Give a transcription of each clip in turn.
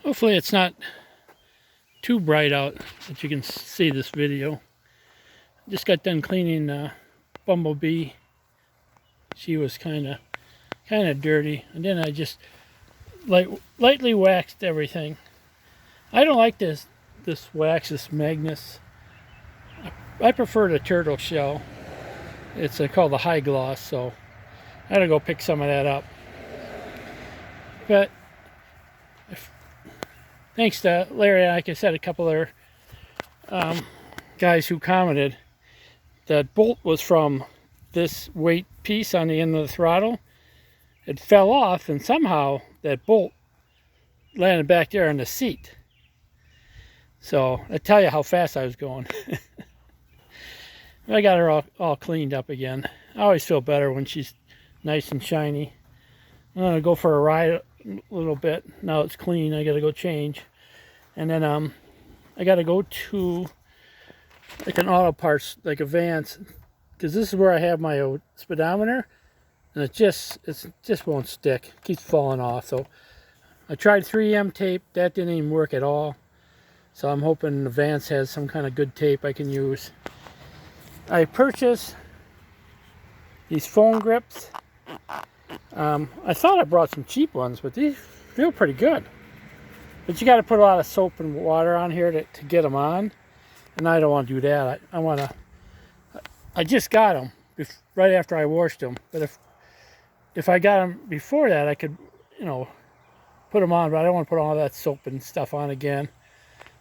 Hopefully it's not too bright out that you can see this video. Just got done cleaning Bumblebee. She was kind of dirty, and then I just lightly waxed everything. I don't like this wax, this Magnus. I prefer the turtle shell. It's called the high gloss, so I gotta go pick some of that up. But thanks to Larry, like I said, a couple of guys who commented that bolt was from this weight piece on the end of the throttle. It fell off, and somehow that bolt landed back there on the seat. So I tell you how fast I was going. I got her all cleaned up again. I always feel better when she's nice and shiny. I'm gonna go for a ride a little bit. Now it's clean, I gotta go change. And then I gotta go to like an auto parts, like a Vance, because this is where I have my speedometer, and it just won't stick. It keeps falling off. So I tried 3M tape, that didn't even work at all. So I'm hoping the Vance has some kind of good tape I can use. I purchased these phone grips. I thought I brought some cheap ones, but these feel pretty good. But you got to put a lot of soap and water on here to get them on, and I don't want to do that. I just got them right after I washed them. But if I got them before that, I could, put them on. But I don't want to put all that soap and stuff on again.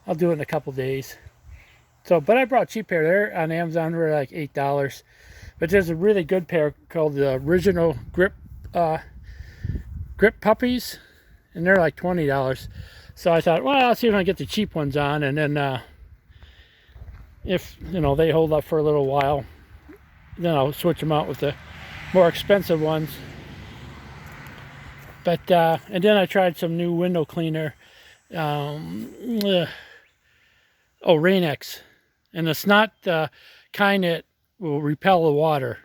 I'll do it in a couple days. So, but I brought a cheap pair there on Amazon. They're like $8. But there's a really good pair called the Original Grip Puppies, and they're like $20. So I thought, well, I'll see if I can get the cheap ones on, and then if they hold up for a little while, then I'll switch them out with the more expensive ones. But and then I tried some new window cleaner, Rain-X, and it's not the kind that will repel the water.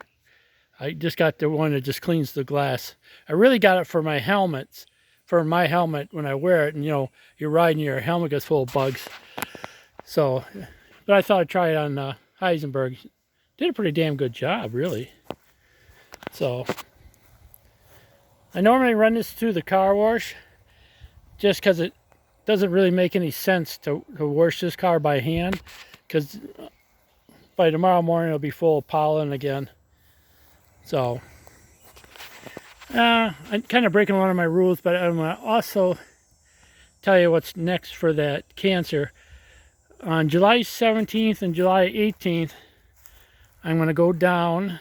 I just got the one that just cleans the glass. I really got it for my helmets, for my helmet when I wear it, and you're riding, your helmet gets full of bugs. So, but I thought I'd try it on Heisenberg. Did a pretty damn good job, really. So, I normally run this through the car wash, just because it doesn't really make any sense to wash this car by hand, because by tomorrow morning it'll be full of pollen again. So I'm kind of breaking one of my rules, but I'm going to also tell you what's next for that cancer. On July 17th and July 18th, I'm going to go down,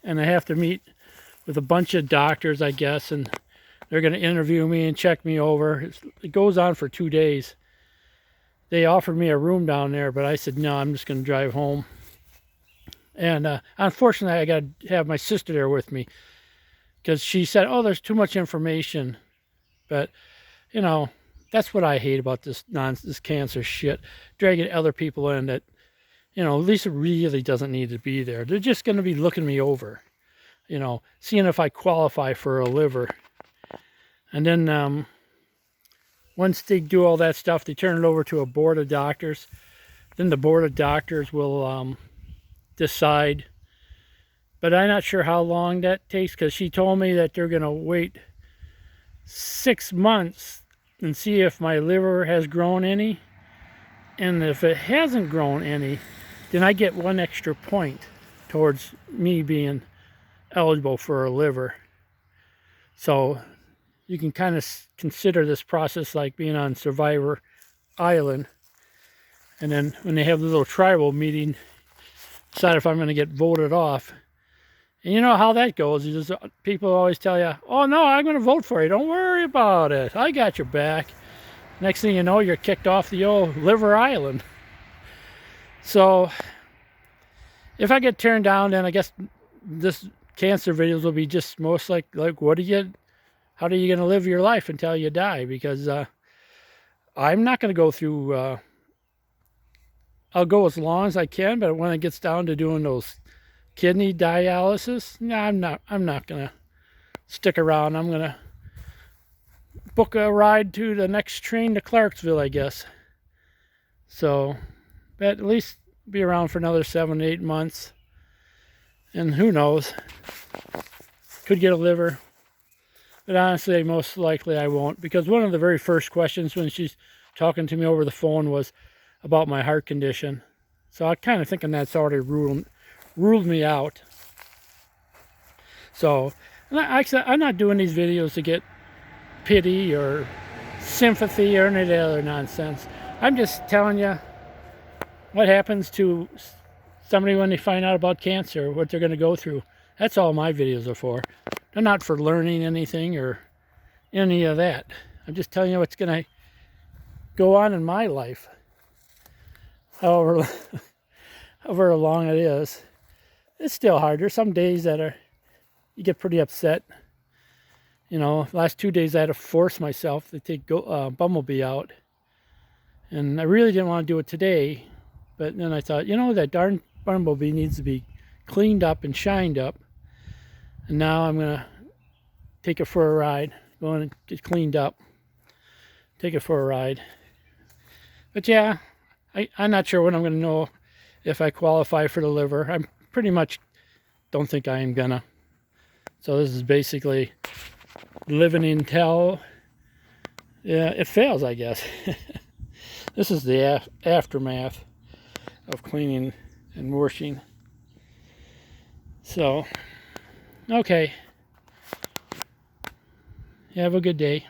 and I have to meet with a bunch of doctors, I guess, and they're going to interview me and check me over. It goes on for 2 days. They offered me a room down there, but I said, no, I'm just going to drive home. And unfortunately, I got to have my sister there with me, because she said, oh, there's too much information. But, that's what I hate about this cancer shit. Dragging other people in that, Lisa really doesn't need to be there. They're just going to be looking me over, seeing if I qualify for a liver. And then once they do all that stuff, they turn it over to a board of doctors. Then the board of doctors will decide. But I'm not sure how long that takes, because she told me that they're going to wait 6 months and see if my liver has grown any. And if it hasn't grown any, then I get 1 extra point towards me being eligible for a liver. So you can kind of consider this process like being on Survivor Island. And then when they have the little tribal meeting, decide if I'm going to get voted off. And you know how that goes. People always tell you, oh no, I'm going to vote for you. Don't worry about it. I got your back. Next thing you know, you're kicked off the old Liver Island. So if I get turned down, then I guess this cancer videos will be just most like how are you going to live your life until you die? Because I'm not going to go through, I'll go as long as I can, but when it gets down to doing those kidney dialysis, no, I'm not going to stick around. I'm going to book a ride to the next train to Clarksville, I guess. So, at least be around for another 7 8 months. And who knows? Could get a liver. But honestly, most likely I won't, because one of the very first questions when she's talking to me over the phone was about my heart condition. So I'm kind of thinking that's already ruled me out. So, I'm not doing these videos to get pity or sympathy or any of the other nonsense. I'm just telling you what happens to somebody when they find out about cancer, what they're going to go through. That's all my videos are for. They're not for learning anything or any of that. I'm just telling you what's going to go on in my life. However long it is. It's still hard. There's some days that you get pretty upset. You know, last 2 days I had to force myself to take Bumblebee out. And I really didn't want to do it today. But then I thought, you know, that darn Bumblebee needs to be cleaned up and shined up. And now I'm going to take it for a ride. Go and get cleaned up. Take it for a ride. But yeah, I'm not sure when I'm going to know if I qualify for the liver. I pretty much don't think I am gonna. So this is basically living until it fails, I guess. This is the aftermath of cleaning and washing. So, okay. Have a good day.